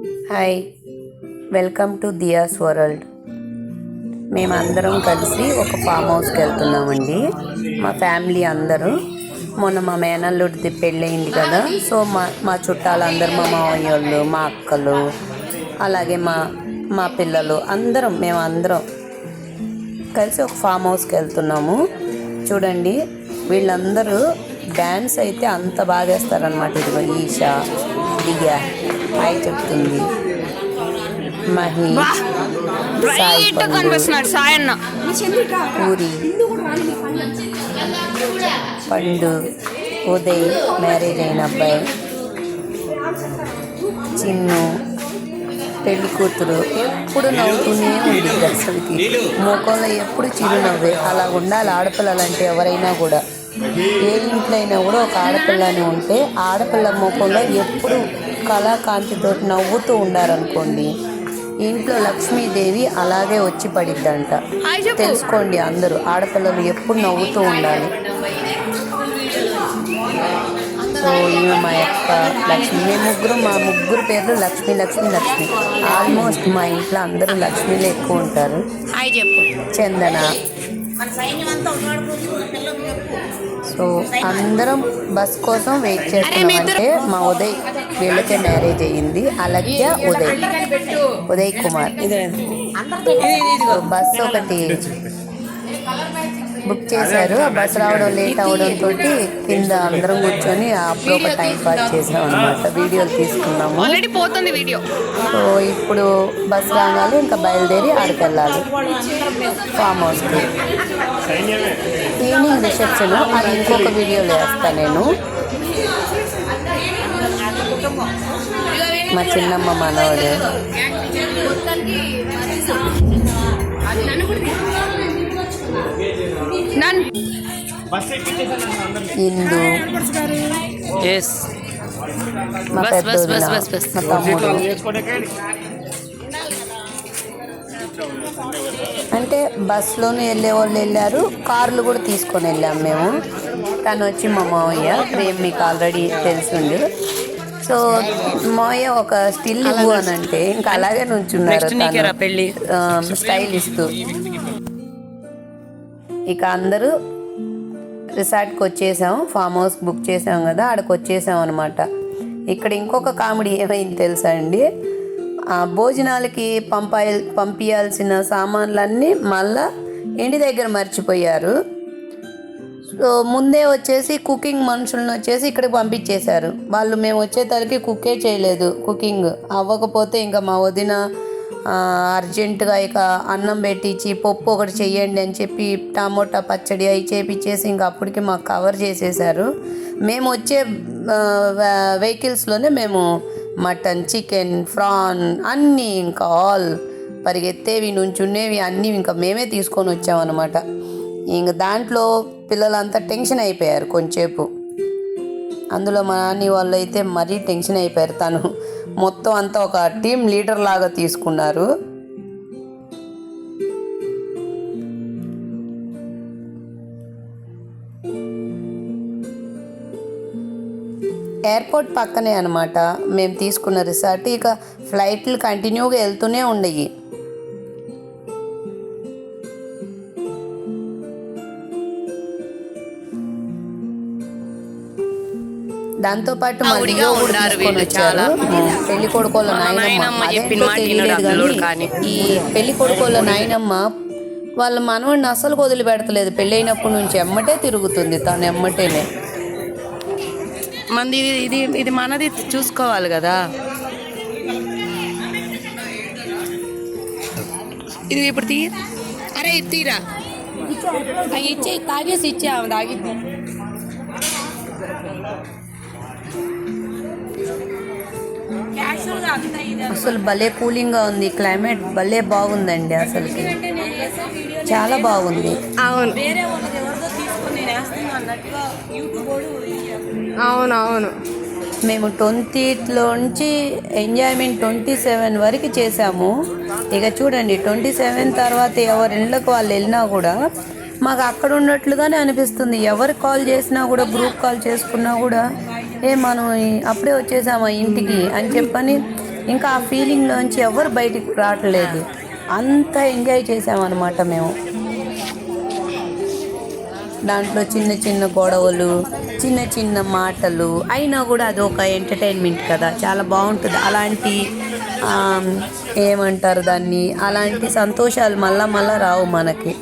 Hi, welcome to diyas world. మేమందరం కలిసి ఒక ఫామ్ హౌస్కి వెళ్తున్నామండి. మా ఫ్యామిలీ అందరూ. మొన్న మా మేనల్లుడిది పెళ్ళయింది కదా, సో మా చుట్టాలందరూ, మా మావయ్య వాళ్ళు, మా అక్కలు, అలాగే మా పిల్లలు మేమందరం కలిసి ఒక ఫామ్ హౌస్కి వెళ్తున్నాము. చూడండి, వీళ్ళందరూ డ్యాన్స్ అయితే అంత బాగా వేస్తారనమాట. ఇదిగో ఈషా, దియా హాయ్ చెప్తుంది, మహి, పూరి, పండు, ఉదయ్ మ్యారేజ్ అయిన అబ్బాయి, చిన్ను పెళ్లి కూతురు ఎప్పుడు నవ్వుతూనే ఉంది. అసలుకి ముఖంలో ఎప్పుడు చిరునవ్వే. అలా ఉండాలి ఆడపిల్లలంటే. ఎవరైనా కూడా ఏ ఇంట్లో అయినా కూడా ఒక ఆడపిల్లని ఉంటే ఆడపిల్ల ముఖంలో ఎప్పుడు కళాకాంతితో నవ్వుతూ ఉండారనుకోండి, ఇంట్లో లక్ష్మీదేవి అలాగే వచ్చి పడిద్దంట. తెలుసుకోండి అందరూ, ఆడపిల్లలు ఎప్పుడు నవ్వుతూ ఉండాలి. సో ఈమె మా యొక్క లక్ష్మి. మా ముగ్గురు పేర్లు లక్ష్మి లక్ష్మి లక్ష్మి. ఆల్మోస్ట్ మా ఇంట్లో అందరూ లక్ష్మీలే ఎక్కువ ఉంటారు. చందన. సో అందరం బస్ కోసం వెయిట్ చేస్తున్నామంటే మా ఉదయ్ వీళ్ళకే మ్యారేజ్ అయ్యింది. అలగ్య ఉదయ్ కుమార్. బస్సు ఒకటి బుక్ చేశారు. ఆ బస్సు రావడం లేట్ అవడంతో కింద అందరం కూర్చొని అప్పుడు ఒక టైం పాస్ చేసాం అనమాట. వీడియోలు తీసుకున్నాము. సో ఇప్పుడు బస్సు రాగానే ఇంకా బయలుదేరి ఆడికి వెళ్ళాలి ఫామ్ హౌస్కి. ఈవినింగ్ రిసెప్షన్ అది ఇంకొక వీడియోలో వేస్తాను నేను. మా చిన్నమ్మ మనవడు, ఇందు, మా పెద్దోడు, మా తమ్ముడు. అంటే బస్సులోనే వెళ్ళే వాళ్ళు వెళ్ళారు, కార్లు కూడా తీసుకొని వెళ్ళాము మేము. తను వచ్చి మా మావయ్య, ప్రేమ్ మీకు ఆల్రెడీ తెలిసిండు. సో మావయ్య ఒక స్టిల్ ఇవ్వు అని అంటే ఇంకా అలాగే నుంచున్నారు స్టైల్ ఇస్తూ. ఇక అందరూ రిసార్ట్కి వచ్చేసాము. ఫామ్ హౌస్ బుక్ చేసాం కదా, ఆడకి వచ్చేసాం అనమాట. ఇక్కడ ఇంకొక కామెడీ ఏమైంది తెలుసా అండి, భోజనాలకి పంపించాల్సిన సామాన్లన్నీ మళ్ళా ఇంటి దగ్గర మర్చిపోయారు. సో ముందే వచ్చేసి కుకింగ్ మనుషులను వచ్చేసి ఇక్కడికి పంపించేశారు వాళ్ళు. మేము వచ్చేసరికి కుక్కే చేయలేదు. కుకింగ్ అవ్వకపోతే ఇంకా మా వదిన అర్జెంటుగా ఇక అన్నం పెట్టించి పప్పు ఒకటి చెయ్యండి అని చెప్పి టమోటా పచ్చడి అవి చేపించేసి ఇంకా అప్పటికి మాకు కవర్ చేసేసారు. మేము వచ్చే వెహికల్స్లోనే మేము మటన్, చికెన్, ప్రాన్ అన్నీ ఇంకా ఆల్ పరిగెత్తేవి నుంచునేవి అన్నీ ఇంకా మేమే తీసుకొని వచ్చామన్నమాట. ఇంక దాంట్లో పిల్లలంతా టెన్షన్ అయిపోయారు కొంచెంసేపు. అందులో మా నాని వాళ్ళు అయితే మరీ టెన్షన్ అయిపోయారు. తను మొత్తం అంతా ఒక టీం లీడర్ లాగా తీసుకున్నారు. ఎయిర్పోర్ట్ పక్కనే అనమాట మేము తీసుకున్న రిసార్ట్. ఇక ఫ్లైట్లు కంటిన్యూగా వెళ్తూనే ఉండయి. దాంతోపాటు పెళ్లి కొడుకోళ్ళ నాయనమ్మ. అదేంటో తెలియలేదు కానీ ఈ పెళ్లి కొడుకోళ్ళ నాయనమ్మ వాళ్ళ మనవడిని అసలు వదిలిపెడతలేదు. పెళ్ళైనప్పటి నుంచి ఎమ్మటే తిరుగుతుంది తను, ఎమ్మటేనే. మంది ఇది మనది చూసుకోవాలి కదా. ఇది ఇప్పుడు అరే తీరా ఇచ్చే తాగేసి ఇచ్చే ఆమె తాగిద్ది. అసలు భలే కూలింగ్గా ఉంది. క్లైమేట్ భలే బాగుందండి. అసలు చాలా బాగుంది. అవును అవునవును. మేము 20లోంచి ఎంజాయ్మెంట్ 27 వరకు చేసాము. ఇక చూడండి 27 తర్వాత ఎవరి ఇళ్ళకు వాళ్ళు వెళ్ళినా కూడా మాకు అక్కడ ఉన్నట్లుగానే అనిపిస్తుంది. ఎవరు కాల్ చేసినా కూడా, గ్రూప్ కాల్ చేసుకున్నా కూడా మనం అప్పుడే వచ్చేసామా ఇంటికి అని చెప్పని ఇంకా ఆ ఫీలింగ్లోంచి ఎవరు బయటికి రావట్లేదు. అంత ఎంజాయ్ చేసామన్నమాట మేము. దాంట్లో చిన్న చిన్న గొడవలు, చిన్న చిన్న మాటలు అయినా కూడా అదొక ఎంటర్టైన్మెంట్ కదా, చాలా బాగుంటుంది. అలాంటి ఏమంటారు దాన్ని, అలాంటి సంతోషాలు మళ్ళా రావు మనకి.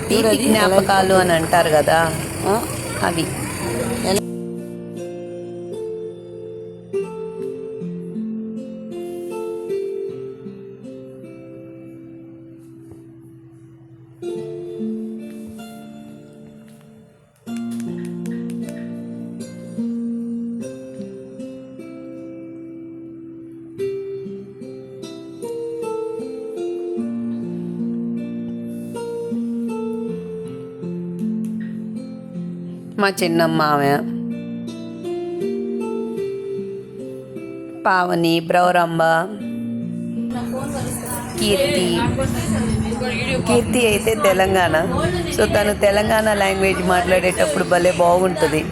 తీపి జ్ఞాపకాలు అని అంటారు కదా, అవి. మా చిన్నమ్మ ఆమె, పావని, బ్రౌరంబ, కీర్తి అయితే తెలంగాణ. సో తను తెలంగాణ లాంగ్వేజ్ మాట్లాడేటప్పుడు భలే బాగుంటుంది.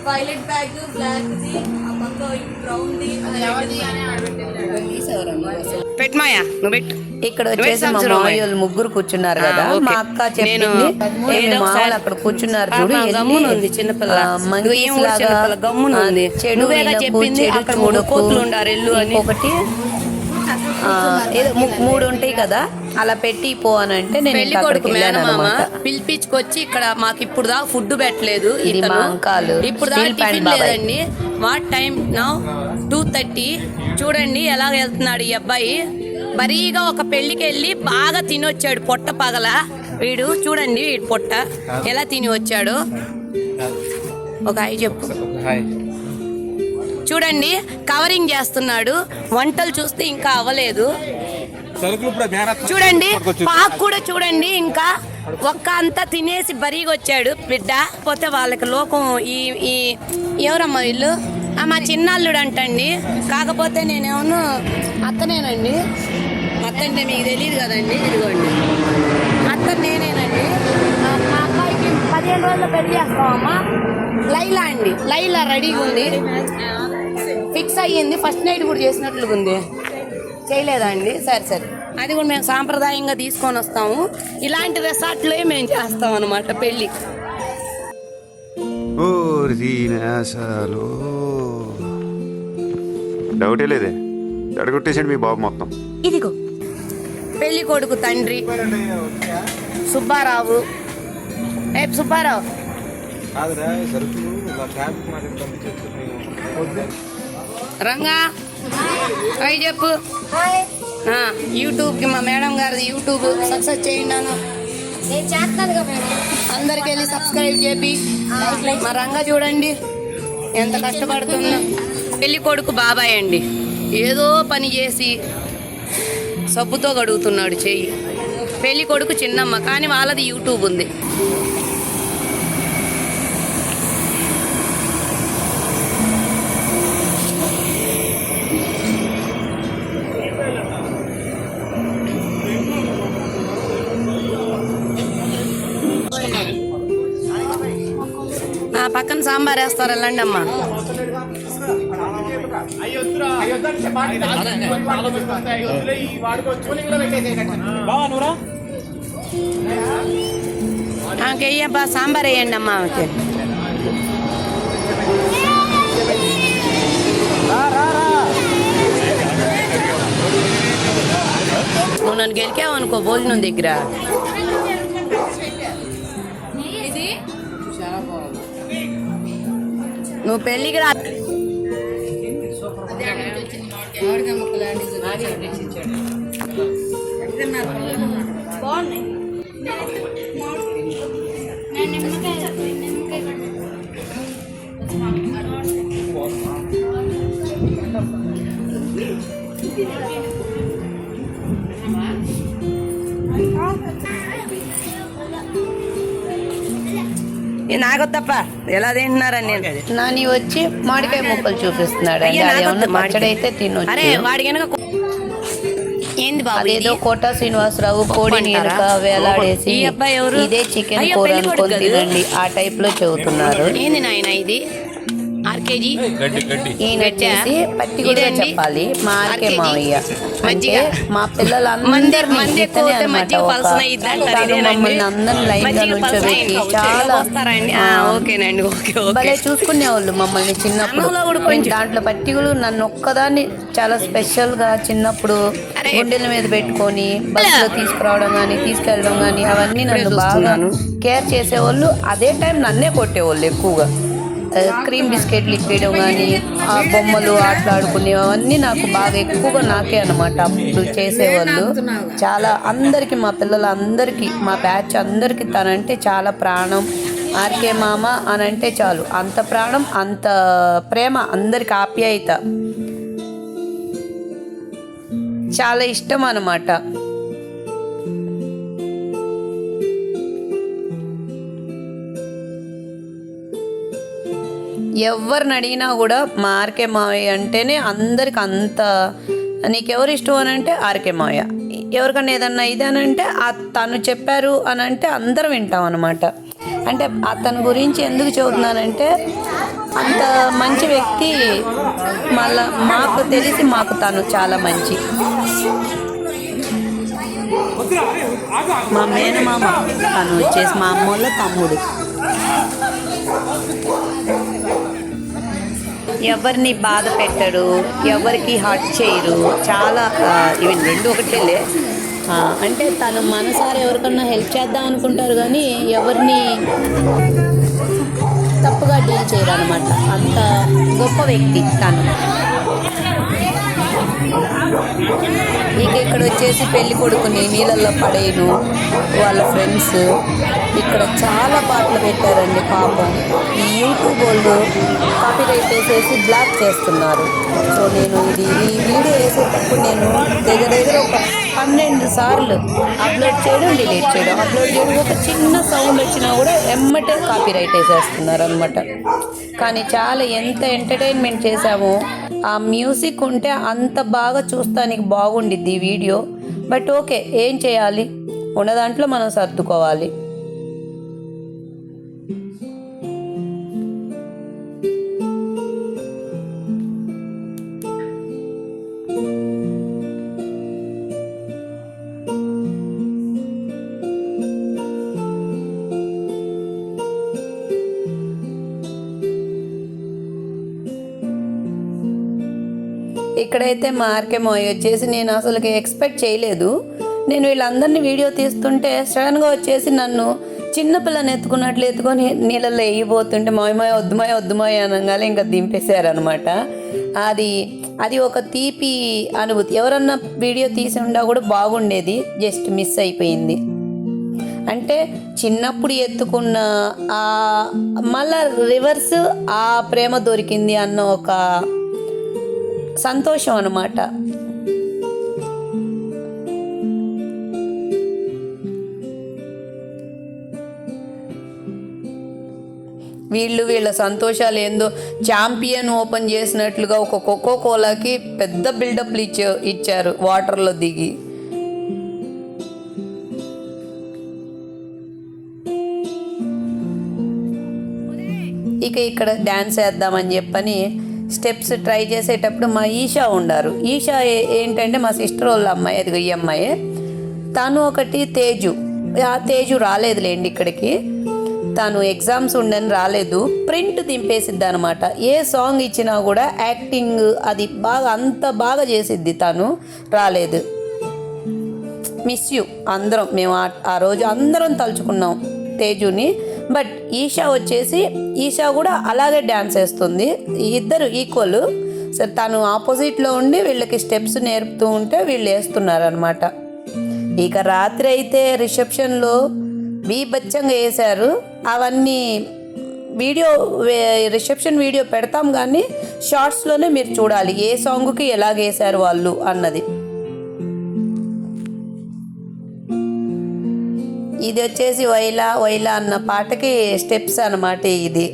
వైలెట్ బ్యాగ్, బ్లాక్ ది, బ్రౌన్ ది, పెట్టమాయా నువ్వు పెట్టు. ఇక్కడ వచ్చేసి మా మామయ్య ముగ్గురు కూర్చున్నారు కదా, మా అక్క చెప్పింది మామూలు అక్కడ కూర్చున్నారు చూడు, చిన్నపిల్ల ఒకటి ఏదో 3 ఉంటాయి కదా, అలా పెట్టి పో అని అంటే నేను పెళ్లి కొడుకు మేనమామ పిలిపించుకొచ్చి ఇక్కడ మాకు ఇప్పుడు దాకా ఫుడ్ పెట్టలేదు. ఇప్పుడు దాకా టిఫిన్ లేదండి. What time now 2:30. చూడండి ఎలా వెళ్తున్నాడు ఈ అబ్బాయి. బరీగా ఒక పెళ్లికి వెళ్ళి బాగా తినొచ్చాడు, పొట్ట పగల వీడు. చూడండి వీడు పొట్ట ఎలా తిని వచ్చాడు. ఒక హాయ్ చెప్పు. చూడండి కవరింగ్ చేస్తున్నాడు. వంటలు చూస్తే ఇంకా అవ్వలేదు. చూడండి పాక్ కూడా చూడండి, ఇంకా ఒక్క అంతా తినేసి బరీగా వచ్చాడు బిడ్డ. పోతే వాళ్ళకి లోకం. ఈ ఎవరమ్మా వీళ్ళు? మా చిన్నాళ్ళుడు అంటండి. కాకపోతే నేనేమో అత్తనేనండి. అత్త అంటే మీకు తెలియదు కదండి. ఇదిగోండి అత్త నేనేనండి. మా అబ్బాయికి 15 రోజులు పెళ్లి చేస్తామమ్మా. లైలా అండి, లైలా రెడీగా ఉంది, ఫిక్స్ అయ్యింది. ఫస్ట్ నైట్ కూడా చేసినట్లుగా ఉంది. చేయలేదా అండి? సరే అది కూడా మేము సాంప్రదాయంగా తీసుకొని వస్తాము. ఇలాంటి రిసార్ట్లో మేము చేస్తాం అనమాట పెళ్ళి. డౌటే లేదే, అడగొట్టేసాడు మీ బాబు మొత్తం. ఇదిగో పెళ్లి కొడుకు తండ్రి సుబ్బారావు. సుబ్బారావు రంగా అవి చెప్పు. యూట్యూబ్కి మా మేడం గారిది యూట్యూబ్ సక్సెస్ చేయండి. అందరికి వెళ్ళి సబ్స్క్రైబ్ చేపి. మా రంగా చూడండి ఎంత కష్టపడుతుందో. పెళ్లి కొడుకు బాబాయ్ అండి. ఏదో పని చేసి సబ్బుతో గడుగుతున్నాడు చెయ్యి. పెళ్లి కొడుకు చిన్నమ్మ, కానీ వాళ్ళది యూట్యూబ్ ఉంది. పక్కన సాంబార్ వేస్తారు, వెళ్ళండి అమ్మా. ఆమెయ్యబ్బా సాంబార్ వేయండి అమ్మా. ఆమెకి నువ్వు నన్ను గెలికావు అనుకో భోజనం దగ్గర. నువ్వు పెళ్ళికి రా. నాకు తప్ప ఎలా తింటున్నారని నేను నాని వచ్చి మామిడికాయ ముక్కలు చూపిస్తున్నాడు అండి. అయ్యా, అది నాకు ఏమన్నా మామిడికాయ. పచ్చడి అయితే అరే తినొచ్చు. వాడి కనుక ఏంది బాబు అదేదో ఇది? కోట శ్రీనివాసరావు కోడిని అంటారా? వెనక వేలాడేసి ఈ అబ్బాయి ఎవరు? ఇదే చికెన్ అయ్యో, కూర పెళ్లి కొడుకు అనుకొని కదా? తినండి ఆ టైప్ లో చెబుతున్నారు. ఏంది నాయన ఇది ఆర్కేజీ ఈయన వచ్చేసి పట్టిగా చెప్పాలి మా ఆర్కే మావయ్య అంటే మజ్జిగ. మా పిల్లలందరినీ మంది ఎక్కువ ఇతనే అయితే అన్నమాట. మజ్జిగ ఒక పలసన ఇద్దా అంటారు, తను ఇదేనండి? మమ్మల్ని అందరిని లైన్ గా మజ్జిగ నుంచోబెట్టి పలసన చాలా వస్తారండి ఓకేనండి ఓకే ఓకే భలే చూసుకునేవాళ్ళు మమ్మల్ని చిన్నప్పుడు. అన్నంలో కూడా నేను కొంచెం. దాంట్లో పట్టిగులు నన్ను ఒక్కదాన్ని చాలా స్పెషల్ గా చిన్నప్పుడు అరే. గుండెల మీద పెట్టుకొని బస్సులో తీసుకురావడం కానీ తీసుకెళ్ళడం కానీ అవన్నీ నన్ను బాగా చూస్తున్నాను. కేర్ చేసేవాళ్ళు. అదే టైం నన్నే కొట్టేవాళ్ళు ఎక్కువగా. క్రీమ్ బిస్కెట్లు ఇప్పేయడం కానీ ఆ బొమ్మలు ఆటలాడుకునేవి అవన్నీ నాకు బాగా ఎక్కువగా నాకే అనమాట అప్పుడు చేసేవాళ్ళు. చాలా అందరికీ మా పిల్లలందరికీ మా బ్యాచ్ అందరికీ తనంటే చాలా ప్రాణం. ఆర్కే మామ అని అంటే చాలు అంత ప్రాణం అంత ప్రేమ అందరికి ఆప్యాయత చాలా ఇష్టం అన్నమాట. ఎవరిని అడిగినా కూడా మా ఆర్కే మావయ్య అంటేనే అందరికి అంత నీకెవరు ఇష్టం అని అంటే ఆర్కే మావయ్య. ఎవరికన్నా ఏదన్నా ఇది అని అంటే తను చెప్పారు అని అంటే అందరం వింటాం అనమాట. అంటే అతని గురించి ఎందుకు చెబుతున్నానంటే అంత మంచి వ్యక్తి. మళ్ళా మాకు తెలిసి మాకు తను చాలా మంచి. మా మేనమామ తను వచ్చేసి మా అమ్మోళ్ళ తమ్ముడు. ఎవరిని బాధ పెట్టడు, ఎవరికి హర్ట్ చేయరు. చాలా ఈవెన్ రెండు ఒకటేలే. అంటే తను మనసారి ఎవరికన్నా హెల్ప్ చేద్దాం అనుకుంటారు కానీ ఎవరిని తప్పుగా డీల్ చేయరు అనమాట. అంత గొప్ప వ్యక్తి తను. ఇక ఇక్కడ వచ్చేసి పెళ్లి కొడుకుని నీళ్ళల్లో పడేయను వాళ్ళ ఫ్రెండ్స్. ఇక్కడ చాలా పాటలు పెట్టారండి పాపం. ఈ యూట్యూబ్ వాళ్ళు కాపీరైట్ వేసేసి బ్లాక్ చేస్తున్నారు. సో నేను ఈ వీడియో వేసేటప్పుడు నేను దగ్గర ఒక 12 సార్లు అప్లోడ్ చేయడం డిలీట్ చేయడం అప్లోడ్ చేయడం. ఒక చిన్న సౌండ్ వచ్చినా కూడా ఎమ్మటే కాపీరైట్ వేసేస్తున్నారు అనమాట. కానీ చాలా ఎంత ఎంటర్టైన్మెంట్ చేశామో. ఆ మ్యూజిక్ ఉంటే అంత బాగా చూస్తానికి బాగుండిద్ది ఈ వీడియో. బట్ ఓకే, ఏం చేయాలి, ఉన్న దాంట్లో మనం సర్దుకోవాలి. ఇక్కడైతే మా ఆర్కే మావయ్య వచ్చేసి నేను అసలుకి ఎక్స్పెక్ట్ చేయలేదు. నేను వీళ్ళందరినీ వీడియో తీస్తుంటే సడన్గా వచ్చేసి నన్ను చిన్నపిల్లని ఎత్తుకున్నట్లు ఎత్తుకొని నీళ్ళల్లో వేయబోతుంటే మాయమాయ వద్దుమాయ అనగానే ఇంకా దింపేశారనమాట. అది ఒక తీపి అనుభూతి. ఎవరన్నా వీడియో తీసి ఉండా కూడా బాగుండేది, జస్ట్ మిస్ అయిపోయింది. అంటే చిన్నప్పుడు ఎత్తుకున్న మళ్ళా రివర్స్ ఆ ప్రేమ దొరికింది అన్న ఒక సంతోషం అన్నమాట. వీళ్ళ సంతోషాలు ఏందో ఛాంపియన్ ఓపెన్ చేసినట్లుగా ఒక కోకో కోలాకి పెద్ద బిల్డప్లు ఇచ్చారు వాటర్లో దిగి. ఇక ఇక్కడ డ్యాన్స్ వేద్దామని చెప్పని స్టెప్స్ ట్రై చేసేటప్పుడు మా ఈషా ఉండారు. ఈషా ఏంటంటే మా సిస్టర్ వాళ్ళ అమ్మాయి, అదిగో ఈ అమ్మాయి. తను ఒకటి తేజు రాలేదులేండి ఇక్కడికి. తను ఎగ్జామ్స్ ఉండని రాలేదు. ప్రింట్ దింపేసిద్ది అనమాట. ఏ సాంగ్ ఇచ్చినా కూడా యాక్టింగ్ అది అంత బాగా చేసిద్ది. తను రాలేదు. మిస్ యూ అందరం. మేము ఆ రోజు అందరం తలుచుకున్నాం తేజుని. బట్ ఈషా కూడా అలాగే డ్యాన్స్ వేస్తుంది. ఇద్దరు ఈక్వల్. సరే, తను ఆపోజిట్లో ఉండి వీళ్ళకి స్టెప్స్ నేర్పుతూ ఉంటే వీళ్ళు వేస్తున్నారనమాట. ఇక రాత్రి అయితే రిసెప్షన్లో బీభత్సంగా వేశారు. అవన్నీ రిసెప్షన్ వీడియో పెడతాం కానీ షార్ట్స్లోనే మీరు చూడాలి ఏ సాంగ్కి ఎలాగేశారు వాళ్ళు అన్నది. ఇది వచ్చేసి వైలా వైలా అన్న పాటకి స్టెప్స్ అన్నమాట ఇది.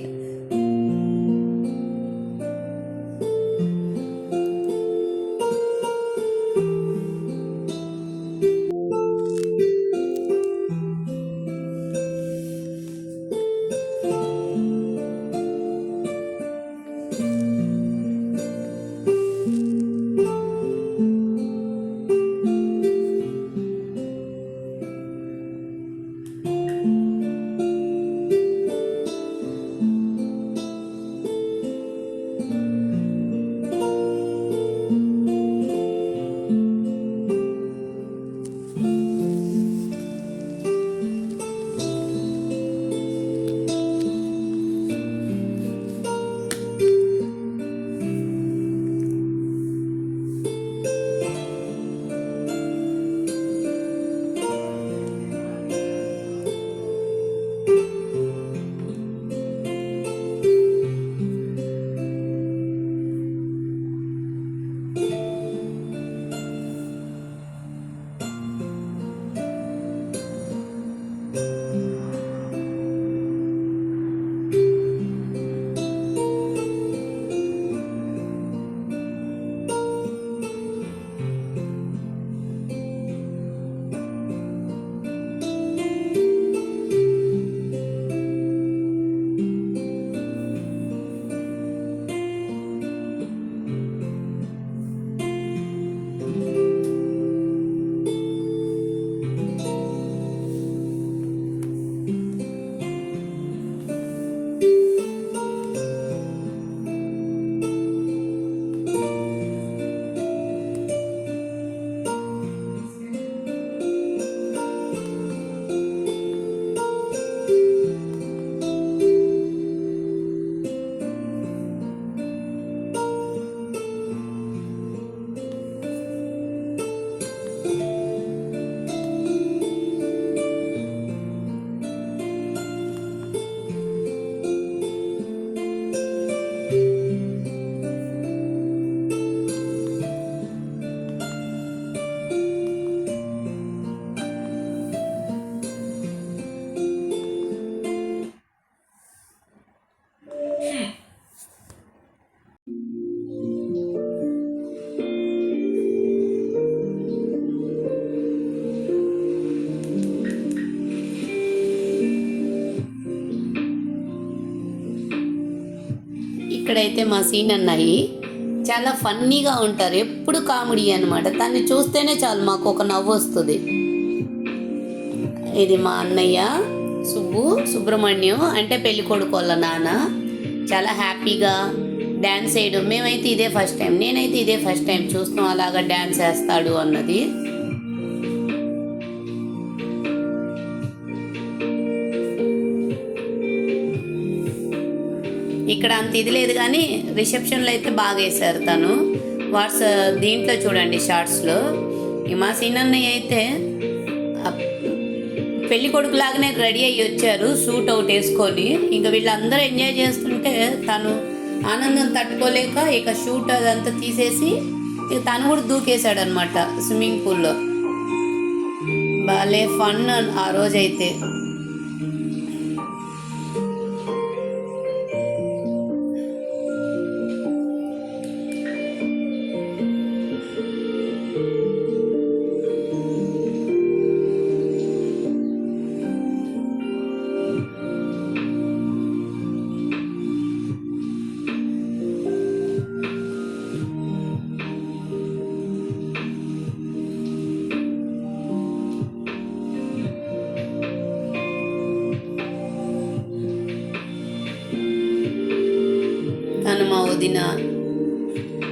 ఇక్కడైతే మా సీన్ అన్నాయి చాలా ఫన్నీగా ఉంటారు, ఎప్పుడు కామెడీ అనమాట. దాన్ని చూస్తేనే చాలు మాకు ఒక నవ్వు వస్తుంది. ఇది మా అన్నయ్య సుబ్రహ్మణ్యం అంటే పెళ్లి కొడుకు వాళ్ళ నాన్న. చాలా హ్యాపీగా డ్యాన్స్ వేయడం, మేమైతే ఇదే ఫస్ట్ టైం, నేనైతే ఇదే ఫస్ట్ టైం చూస్తాం అలాగా డ్యాన్స్ వేస్తాడు అన్నది. ఇక్కడ అంత ఇది లేదు కానీ రిసెప్షన్లో అయితే బాగా వేశారు తను. దీంట్లో చూడండి షార్ట్స్లో మా సీనన్నయ్య అయితే పెళ్లి కొడుకు లాగానే రెడీ అయ్యి వచ్చారు, సూట్ అవుట్ వేసుకొని. ఇంకా వీళ్ళందరూ ఎంజాయ్ చేస్తుంటే తను ఆనందం తట్టుకోలేక ఇక షూట్ అదంతా తీసేసి ఇక తను కూడా దూకేశాడు అనమాట స్విమ్మింగ్ పూల్లో. బాలే ఫన్ ఆ రోజైతే. తను మా వదిన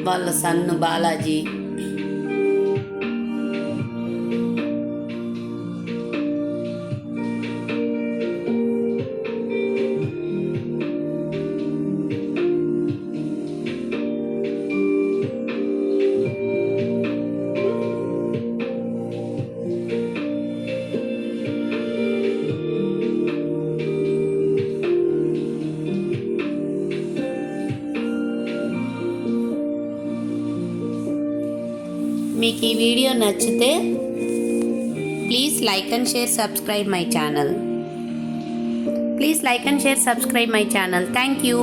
వాళ్ళ సన్ను బాలాజీ. మీకు ఈ వీడియో నచ్చితే please like and share subscribe my channel. Thank you.